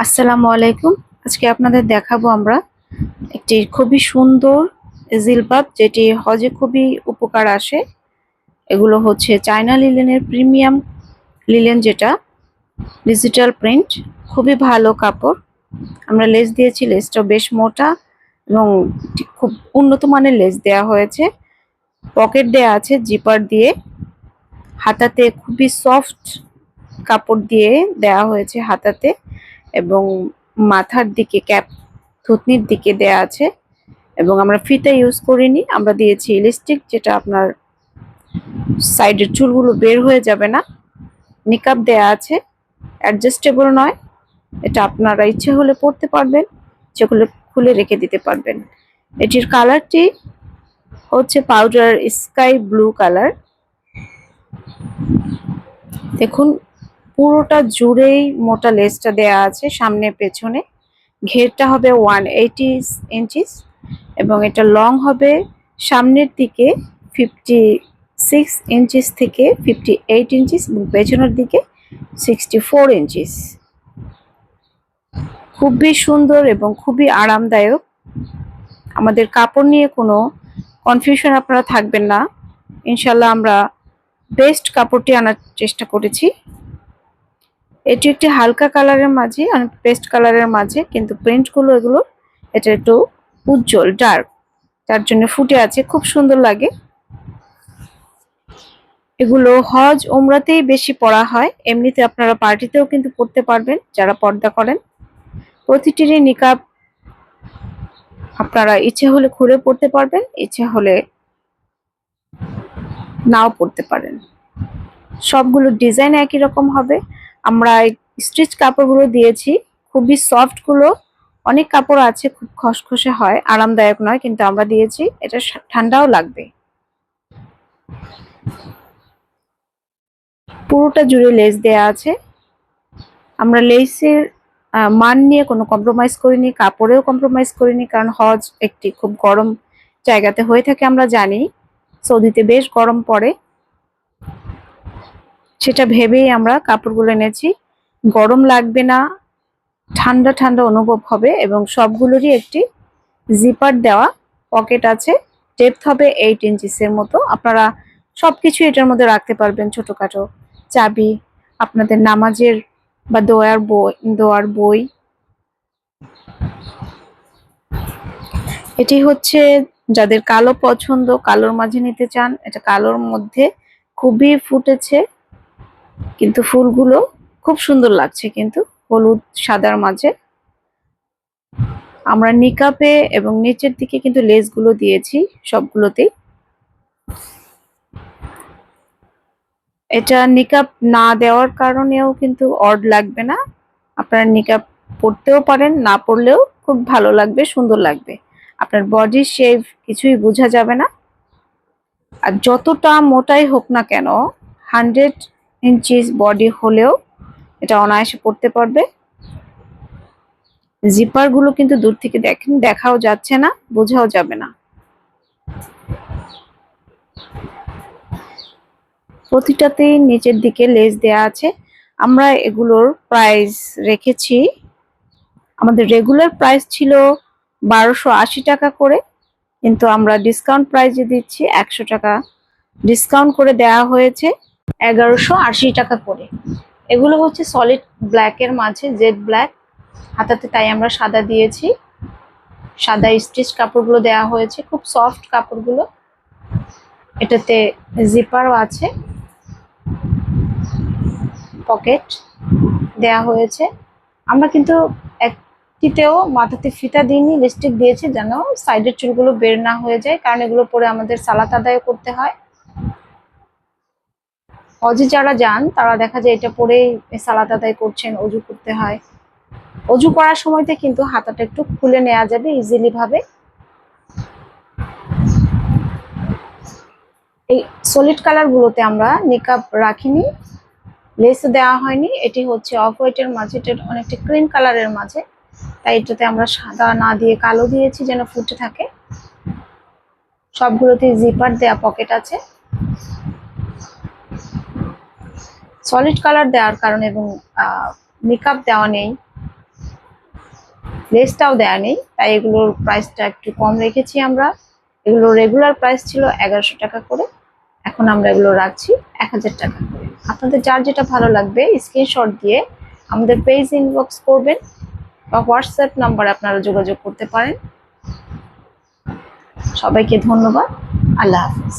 আসসালামু আলাইকুম। আজকে আপনাদের দেখাবো আমরা একটি খুবই সুন্দর জিলবাব, যেটি হজে খুবই উপকার আসে। এগুলো হচ্ছে চায়না লিলেনের প্রিমিয়াম লিলেন, যেটা ডিজিটাল প্রিন্ট, খুবই ভালো কাপড়। আমরা লেস দিয়েছি, লেসটা বেশ মোটা এবং খুব উন্নত মানের লেস দেওয়া হয়েছে। পকেট দেয়া আছে জিপার দিয়ে। হাতাতে খুবই সফট কাপড় দিয়ে দেওয়া হয়েছে হাতাতে, এবং মাথার দিকে থুতনির দিকে দেয়া আছে। এবং আমরা ফিতা ইউজ করিনি, আমরা দিয়েছি ইলাস্টিক, যেটা আপনার সাইডের চুলগুলো বের হয়ে যাবে না। নিকাব দেয়া আছে, অ্যাডজাস্টেবল নয়। এটা আপনারা ইচ্ছে হলে পরতে পারবেন, ইচ্ছে হলে খুলে রেখে দিতে পারবেন। এটির কালারটি হচ্ছে পাউডার স্কাই ব্লু কালার। দেখুন, পুরোটা জুড়েই মোটা লেসটা দেয়া আছে, সামনে পেছনে। ঘেরটা হবে 180 ইঞ্চিস এবং এটা লং হবে সামনের দিকে 56 ইঞ্চিস থেকে 58 ইঞ্চিস এবং পেছনের দিকে 64 ইঞ্চিস। খুবই সুন্দর এবং খুবই আরামদায়ক। আমাদের কাপড় নিয়ে কোনো কনফিউশন আপনারা থাকবেন না। ইনশাল্লাহ আমরা বেস্ট কাপড়টি আনার চেষ্টা করেছি। এটি একটি হালকা কালারের মাঝে, পেস্ট কালারের মাঝে, কিন্তু প্রিন্টগুলো এগুলো এটা একটু উজ্জ্বল ডার্ক, তার জন্য ফুটে আছে, খুব সুন্দর লাগে। এগুলো হজ ওমরাতেই বেশি পরা হয়, এমনিতে আপনারা পার্টিতেও কিন্তু পরতে পারবেন যারা পর্দা করেন। প্রতিটিরই নিকাব আপনারা ইচ্ছে হলে খুলে পরতে পারবেন, ইচ্ছে হলে নাও পরতে পারেন। সবগুলো ডিজাইন একই রকম হবে। আমরা স্টিচ কাপড়গুলো দিয়েছি, খুবই সফট গুলো। অনেক কাপড় আছে খুব খসখসে হয়, আরামদায়ক নয়, কিন্তু আমরা দিয়েছি এটা ঠান্ডাও লাগবে। পুরোটা জুড়ে লেস দেয়া আছে। আমরা লেসের মান নিয়ে কোনো কম্প্রোমাইজ করিনি, কাপড়েও কম্প্রোমাইজ করিনি, কারণ হজ একটি খুব গরম জায়গাতে হয়ে থাকে। আমরা জানি সৌদিতে বেশ গরম পড়ে, সেটা ভেবেই আমরা কাপড়গুলো এনেছি। গরম লাগবে না, ঠান্ডা ঠান্ডা অনুভব হবে। এবং সবগুলোরই একটি জিপার দেওয়া পকেট আছে, ডেপথ হবে 8 ইঞ্চিসের মতো। আপনারা সবকিছু এটার মধ্যে রাখতে পারবেন, ছোটখাটো চাবি, আপনাদের নামাজের বা দোয়ার বই। এটি হচ্ছে যাদের কালো পছন্দ, কালোর মাঝে নিতে চান। এটা কালোর মধ্যে খুবই ফুটেছে, কিন্তু ফুলগুলো খুব সুন্দর লাগছে, কিন্তু হলুদ সাদার মাঝে। আমরা নিকাপে এবং নিচের দিকে কিন্তু লেসগুলো দিয়েছি সবগুলোতেই। এটা নিকাপ না দেওয়ার কারণেও কিন্তু অড লাগবে না। আপনারা নিকাপ পরতেও পারেন, না পরলেও খুব ভালো লাগবে, সুন্দর লাগবে। আপনার বডি শেপ কিছুই বোঝা যাবে না। আর যতটা মোটাই হোক না কেন, 100 ইঞ্চিস বডি হলেও এটা অনায়াসে পরতে পারবে। জিপার গুলো কিন্তু দূর থেকে দেখেন, দেখাও যাচ্ছে না, বোঝাও যাবে না। প্রতিটাতেই নিচের দিকে লেস দেয়া আছে। আমরা এগুলোর প্রাইস রেখেছি, আমাদের রেগুলার প্রাইস ছিল 1280 টাকা করে, কিন্তু আমরা ডিসকাউন্ট প্রাইজে দিচ্ছি 100 টাকা ডিসকাউন্ট করে দেওয়া হয়েছে 1180 টাকা করে। এগুলো হচ্ছে সলিড ব্ল্যাকের মাঝে, জেড ব্ল্যাক হাতাতে, তাই আমরা সাদা দিয়েছি। সাদা স্টিচ কাপড়গুলো দেওয়া হয়েছে, খুব সফট কাপড়গুলো। এটাতে জিপারও আছে, পকেট দেয়া হয়েছে। আমরা কিন্তু একটিতেও মাথাতে ফিতা দিইনি, লিপস্টিক দিয়েছি যেন সাইডের চুলগুলো বের না হয়ে যায়, কারণ এগুলো পরে আমাদের সালাত আদায় করতে হয়। হজে যারা যান তারা দেখা যায় এটা পরেই সালাত আদায় করছেন, অজু করতে হয়। অজু করার সময়তে কিন্তু হাতাটা একটু খুলে নেওয়া যাবে ইজিলি ভাবে। এই সলিড কালার গুলোতে আমরা নিকাব রাখিনি, লেস দেওয়া হয়নি। এটি হচ্ছে অফ হোয়াইটের মাঝে, এটা অনেকটা ক্রিম কালারের মাঝে, তাই এটাতে আমরা সাদা না দিয়ে কালো দিয়েছি যেন ফুটে থাকে। সবগুলোতে জিপার দেয়া পকেট আছে। সলিড কালার দেওয়ার কারণে এবং নিকাব দেওয়া নেই, লেসটাও দেয়া নেই, তাই এগুলোর প্রাইসটা একটু কম রেখেছি আমরা। এগুলো রেগুলার প্রাইস ছিল 1100 টাকা করে, এখন আমরা এগুলো রাখছি 1000 টাকা করে। আপনাদের যার যেটা ভালো লাগবে স্ক্রিনশট দিয়ে আমাদের পেজ ইনবক্স করবেন বা হোয়াটসঅ্যাপ নাম্বারে আপনারা যোগাযোগ করতে পারেন। সবাইকে ধন্যবাদ। আল্লাহ হাফিজ।